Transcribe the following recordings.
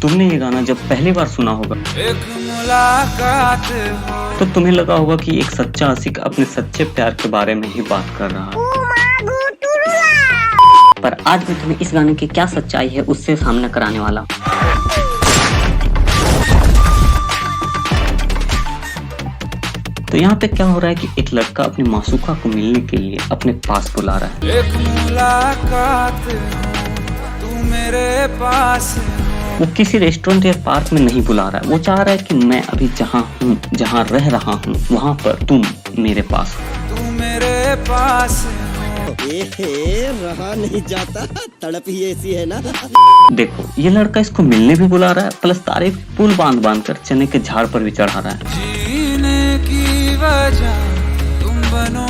तुमने ये गाना जब पहली बार सुना होगा एक मुलाकात हो। तो तुम्हें लगा होगा कि एक सच्चा आशिक अपने सच्चे प्यार के बारे में ही बात कर रहा है। पर आज मैं तुम्हें इस गाने की क्या सच्चाई है उससे सामना कराने वाला हूँ। तो यहाँ पे क्या हो रहा है कि एक लड़का अपनी मासूका को मिलने के लिए अपने पास बुला रहा है। एक मुलाकात हो, तू मेरे पास हो। वो किसी रेस्टोरेंट या पार्क में नहीं बुला रहा है, वो चाह रहा है कि मैं अभी जहाँ हूँ, जहाँ रह रहा हूँ, वहाँ पर तुम मेरे पास हो। तू मेरे पास हो। रहा नहीं जाता, तड़प ही ऐसी है ना। देखो ये लड़का इसको मिलने भी बुला रहा है, प्लस तारीफ पुल बांध बांध कर चने के झाड़ पर भी चढ़ा रहा है। जीने की वजह तुम बनो,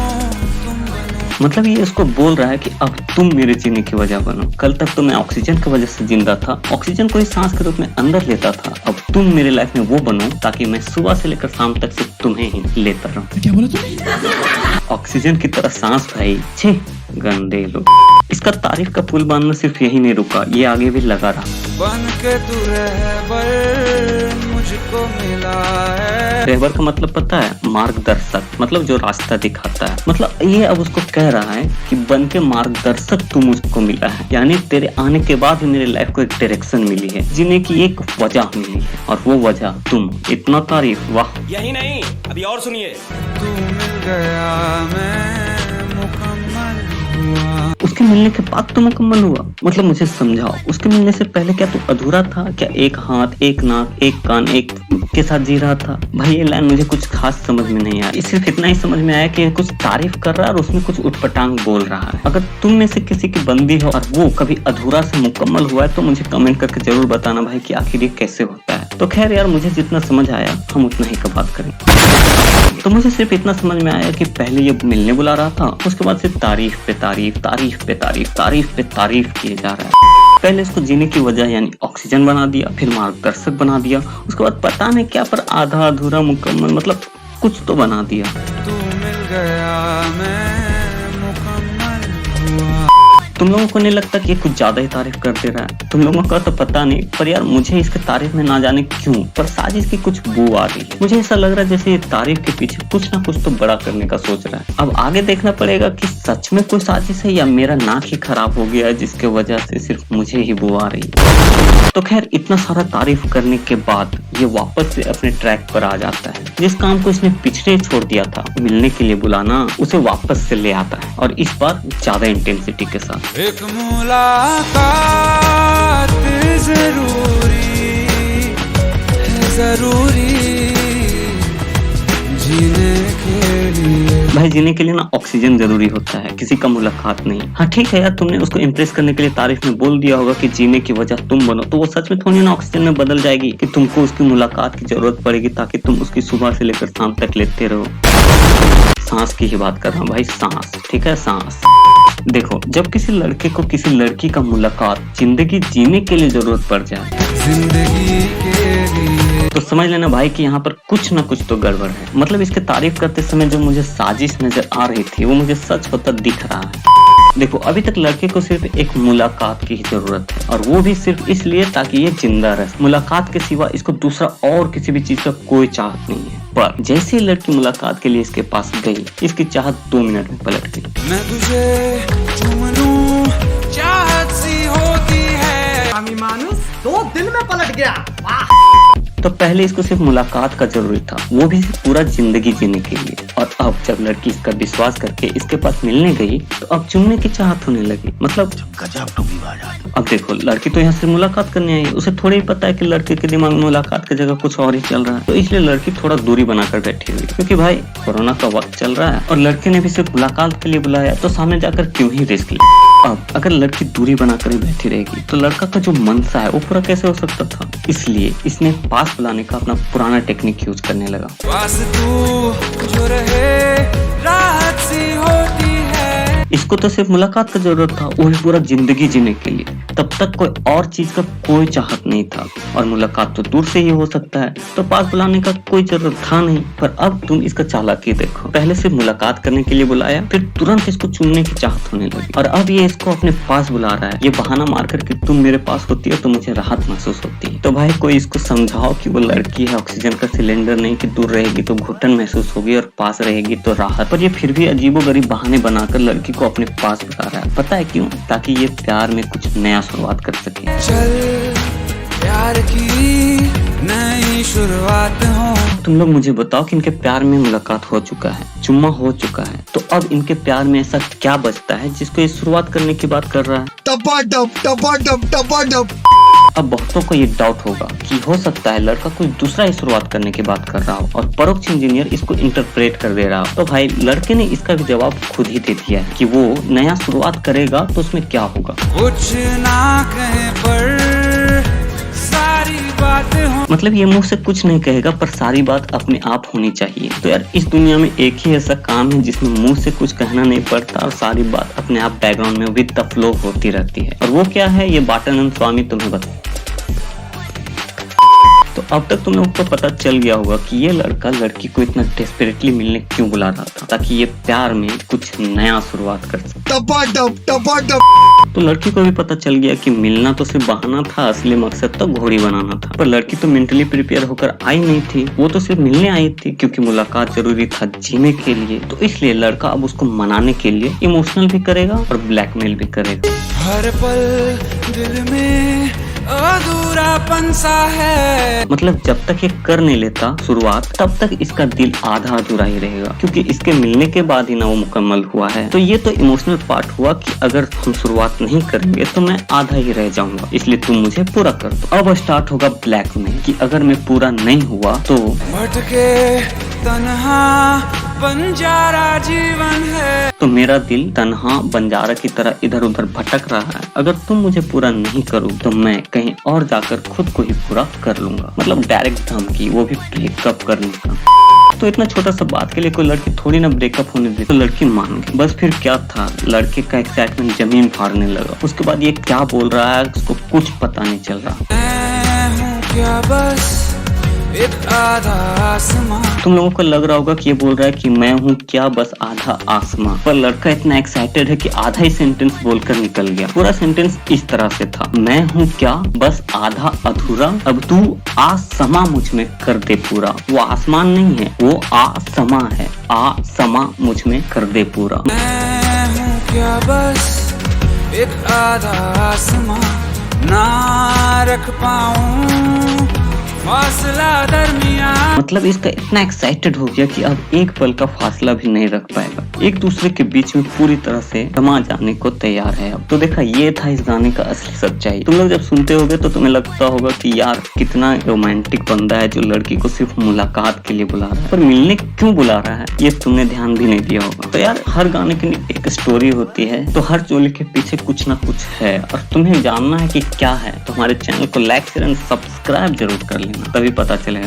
तुम बनो। मतलब ये इसको बोल रहा है कि अब तुम मेरे जीने की वजह बनो। कल तक तो मैं ऑक्सीजन की वजह से जिंदा था, ऑक्सीजन को ही सांस के रूप में अंदर लेता था, अब तुम मेरे लाइफ में वो बनो ताकि मैं सुबह से लेकर शाम तक सिर्फ तुम्हें ही लेता रहूं। क्या बोला तुमने? ऑक्सीजन की तरह सांस भाई, छे गंदे लोग। इसका तारीफ का पुल बांधना सिर्फ यही नहीं रुका, ये आगे भी लगा रहा। बन के तू रहबर मुझको मिला है। रहबर का मतलब पता है? मार्गदर्शक, मतलब जो रास्ता दिखाता है। मतलब ये अब उसको कह रहा है कि बन के मार्गदर्शक तू मुझको मिला है, यानी तेरे आने के बाद ही मेरे लाइफ को एक डायरेक्शन मिली है, जीने की एक वजह मिली है, और वो वजह तुम। इतना तारीफ, वाह। यही नहीं, अभी और सुनिए। तू मिल गया मैं मुकम्मल हुआ। उसके मिलने के बाद तो मुकम्मल हुआ, मतलब मुझे समझाओ, उसके मिलने से पहले क्या तू अधूरा था क्या? एक हाथ, एक नाक, एक कान, एक के साथ जी रहा था? भाई ये लाइन मुझे कुछ खास समझ में नहीं आया। सिर्फ इतना ही समझ में आया कि कुछ तारीफ कर रहा है और उसमें कुछ उटपटांग बोल रहा है। अगर तुम में से किसी की बंदी हो और वो कभी अधूरा से मुकम्मल हुआ है तो मुझे कमेंट करके जरूर बताना भाई कि आखिर ये कैसे होता है। तो खैर यार, मुझे जितना समझ आया हम उतना ही का बात करें। तो मुझे सिर्फ इतना समझ में आया कि पहले ये मिलने बुला रहा था, उसके बाद सिर्फ तारीफ पे तारीफ, तारीफ पे तारीफ, तारीफ पे तारीफ किए जा रहा है। पहले इसको जीने की वजह यानी ऑक्सीजन बना दिया, फिर मार्गदर्शक बना दिया, उसके बाद पता नहीं क्या पर आधा अधूरा मुकम्मल, मतलब कुछ तो बना दिया। तू मिल गया मैं मुकम्मल हुआ। तुम लोगों को नहीं लगता कि ये कुछ ज्यादा ही तारीफ कर दे रहा है? तुम लोगों का तो पता नहीं, पर यार मुझे इसके तारीफ में ना जाने क्यों पर साजिश की कुछ बू आ रही है। मुझे ऐसा लग रहा है जैसे ये तारीफ के पीछे कुछ ना कुछ तो बड़ा करने का सोच रहा है। अब आगे देखना पड़ेगा कि सच में कोई साजिश है या मेरा नाक ही खराब हो गया है जिसके वजह से सिर्फ मुझे ही बू आ रही है। तो खैर, इतना सारा तारीफ करने के बाद ये वापस से अपने ट्रैक पर आ जाता है। जिस काम को इसने पिछले छोड़ दिया था, मिलने के लिए बुलाना, उसे वापस से ले आता है, और इस बार ज्यादा इंटेंसिटी के साथ। एक मुलाकात जरूरी है, जरूरी जीने के लिए। भाई जीने के लिए ना ऑक्सीजन जरूरी होता है, किसी का मुलाकात नहीं। हाँ ठीक है यार, तुमने उसको इम्प्रेस करने के लिए तारीफ में बोल दिया होगा कि जीने की वजह तुम बनो, तो वो सच में थोड़ी ना ऑक्सीजन में बदल जाएगी कि तुमको उसकी मुलाकात की जरूरत पड़ेगी ताकि तुम उसकी सुबह से लेकर शाम तक लेते रहो। सांस की ही बात कर रहा हूँ भाई, सांस, ठीक है, सांस। देखो, जब किसी लड़के को किसी लड़की का मुलाकात जिंदगी जीने के लिए जरूरत पड़ जाए, जिंदगी के लिए, तो समझ लेना भाई कि यहाँ पर कुछ ना कुछ तो गड़बड़ है। मतलब इसके तारीफ करते समय जो मुझे साजिश नजर आ रही थी वो मुझे सच होता दिख रहा है। देखो, अभी तक लड़के को सिर्फ एक मुलाकात की ही जरूरत है, और वो भी सिर्फ इसलिए ताकि ये जिंदा रहे। मुलाकात के सिवा इसको दूसरा और किसी भी चीज का कोई चाहत नहीं है। पर जैसे ही लड़की मुलाकात के लिए इसके पास गई, इसकी चाहत 2 मिनट में पलट गई। मैं तुझे चूम लूं, चाहत सी होती है। स्वामी मानुस 2 दिन में पलट गया। वाह। तो पहले इसको सिर्फ मुलाकात का जरूरी था, वो भी पूरा जिंदगी जीने के लिए, और अब जब लड़की इसका विश्वास करके इसके पास मिलने गई तो अब चुनने की चाहत होने लगी। मतलब गजब टूबी बाजा। अब देखो, लड़की तो यहाँ से मुलाकात करने आई है, उसे थोड़ी ही पता है कि लड़के के दिमाग में मुलाकात की जगह कुछ और ही चल रहा है। तो इसलिए लड़की थोड़ा दूरी बनाकर बैठी हुई, क्योंकि भाई कोरोना का वक्त चल रहा है और लड़के ने भी सिर्फ मुलाकात के लिए बुलाया, तो सामने जाकर क्यों ही रिस्क ले। अब अगर लड़की दूरी बनाकर ही बैठी रहेगी तो लड़का का जो मनसा है वो पूरा कैसे हो सकता था? इसलिए इसने पास बुलाने का अपना पुराना टेक्निक यूज करने लगा। पास तू जो रहे राहत सी होती है। इसको इसको तो सिर्फ मुलाकात का जरूरत था, वो भी पूरा जिंदगी जीने के लिए। तब तक कोई और चीज का कोई चाहत नहीं था, और मुलाकात तो दूर से ही हो सकता है, तो पास बुलाने का कोई जरूरत था नहीं। पर अब तुम इसका चालाकी देखो, पहले सिर्फ मुलाकात करने के लिए बुलाया, फिर तुरंत इसको चुनने की चाहत होने लगी, और अब ये इसको अपने पास बुला रहा है, ये बहाना मारकर कि तुम मेरे पास होती है तो मुझे राहत महसूस होती है। तो भाई कोई इसको समझाओ कि वो लड़की है, ऑक्सीजन का सिलेंडर नहीं कि दूर रहेगी तो घुटन महसूस होगी और पास रहेगी तो राहत। पर ये फिर भी अजीबोगरीब बहाने बनाकर लड़की को अपने पास बुला रहा है। पता है क्यों? ताकि ये प्यार में कुछ नया शुरुआत कर सके। चल प्यार की नई शुरुआत हो। तुम लोग मुझे बताओ कि इनके प्यार में मुलाकात हो चुका है, चुम्मा हो चुका है, तो अब इनके प्यार में ऐसा क्या बचता है जिसको ये शुरुआत करने की बात कर रहा है? टपाटप। अब बहुतों को ये डाउट होगा कि हो सकता है लड़का कोई दूसरा ही शुरुआत करने की बात कर रहा हो और परोक्ष इंजीनियर इसको इंटरप्रेट कर दे रहा हो। तो भाई लड़के ने इसका भी जवाब खुद ही दे दिया है कि वो नया शुरुआत करेगा तो उसमें क्या होगा। कुछ ना कहे पर सारी बात हो। मतलब ये मुंह से कुछ नहीं कहेगा पर सारी बात अपने आप होनी चाहिए। तो यार इस दुनिया में एक ही ऐसा काम है जिसमें मुंह से कुछ कहना नहीं पड़ता और सारी बात अपने आप बैकग्राउंड में विद द फ्लो होती रहती है, और वो क्या है ये बाटानंद स्वामी तुम्हें बता। तो अब तक तुम लोगों को पता चल गया होगा कि ये लड़का लड़की को इतना डेस्परेटली मिलने क्यों बुला रहा था, ताकि ये प्यार में कुछ नया शुरुआत कर सके। टपाटप। तो लड़की को भी पता चल गया कि मिलना तो सिर्फ बहाना था, असली मकसद तो घोड़ी बनाना था। पर लड़की तो मेंटली प्रिपेयर होकर आई नहीं थी, वो तो सिर्फ मिलने आई थी क्योंकि मुलाकात जरूरी था जीने के लिए। तो इसलिए लड़का अब उसको मनाने के लिए इमोशनल भी करेगा और ब्लैकमेल भी करेगा। हर पल दिल में अधूरापन सा है। मतलब जब तक ये कर नहीं लेता शुरुआत तब तक इसका दिल आधा अधूरा ही रहेगा, क्योंकि इसके मिलने के बाद ही ना वो मुकम्मल हुआ है। तो ये तो इमोशनल पार्ट हुआ कि अगर हम शुरुआत नहीं करेंगे तो मैं आधा ही रह जाऊंगा, इसलिए तुम मुझे पूरा कर दो। अब स्टार्ट होगा ब्लैक में कि अगर मैं पूरा नहीं हुआ तो भटके तन्हा बंजारा जीवन है। तो मेरा दिल तन्हा बंजारा की तरह इधर उधर भटक रहा है। अगर तुम मुझे पूरा नहीं करो तो मैं कहीं और जाकर खुद को ही पूरा कर लूंगा। मतलब डायरेक्ट धमकी, वो भी ब्रेकअप करने का। तो इतना छोटा सा बात के लिए कोई लड़की थोड़ी ना ब्रेकअप होने दे। तो लड़की मान गई। बस फिर क्या था, लड़के का एक्साइटमेंट जमीन फाड़ने लगा। उसके बाद ये क्या बोल रहा है उसको कुछ पता नहीं चल रहा। मैं हूँ क्या बस एक आधा आसमां। तुम लोगों को लग रहा होगा कि ये बोल रहा है कि मैं हूँ क्या बस आधा आसमां, पर लड़का इतना एक्साइटेड है कि आधा ही सेंटेंस बोलकर निकल गया। पूरा सेंटेंस इस तरह से था, मैं हूँ क्या बस आधा अधूरा, अब तू आसमां मुझ में कर दे पूरा। वो आसमान नहीं है, वो आसमां है, आसमां मुझ में कर दे पूरा। मैं हूँ क्या बस एक आधा आसमां, ना रख पाऊं फासला दरमियां। मतलब इसका इतना एक्साइटेड हो गया कि अब एक पल का फासला भी नहीं रख पाएगा, एक दूसरे के बीच में पूरी तरह से समा जाने को तैयार है अब। तो देखा, ये था इस गाने का असली सच्चाई। तुम लोग जब सुनते होगे तो तुम्हें लगता होगा कि यार कितना रोमांटिक बंदा है जो लड़की को सिर्फ मुलाकात के लिए बुला रहा है, पर मिलने क्यों बुला रहा है ये तुमने ध्यान भी नहीं दिया होगा। तो यार हर गाने की एक स्टोरी होती है, तो हर चोली के पीछे कुछ ना कुछ है, और तुम्हें जानना है कि क्या है। तो हमारे चैनल को लाइक शेयर एंड सब्सक्राइब जरूर कर लेना, तभी पता चलेगा।